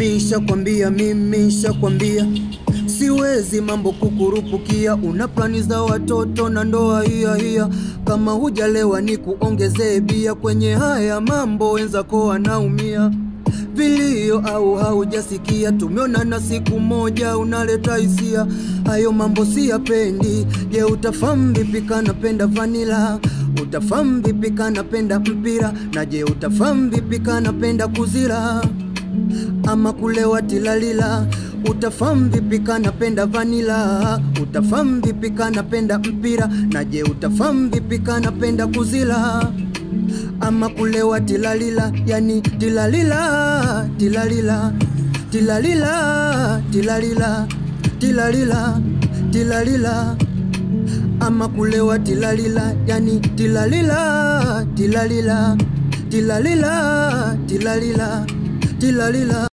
mimi shakwambia siwezi mambo kukurupukia. Una plani za watoto na ndoa hiya. Kama hujalewa ni kuongezee bia. Kwenye haya mambo wenzako wanaumia. Vilio au haujasikia, tumeonana siku moja unaleta hisia. Hayo mambo siyapendi. Je, utafahamu vipi kanapenda vanilla? Utafahamu vipi kanapenda mpira? Na je, utafahamu vipi kanapenda kuzira ama kulewa tilalila? Utafahamu vipi kanapenda vanilla? Utafahamu vipi kanapenda mpira? Na je, utafahamu vipi kanapenda kuzila ama kulewa tilalila? Yani tilalila, tilalila, tilalila, tilalila, tilalila, tilalila, ama kulewa tilalila. Yani tilalila, tilalila, tilalila, tilalila, tilalila.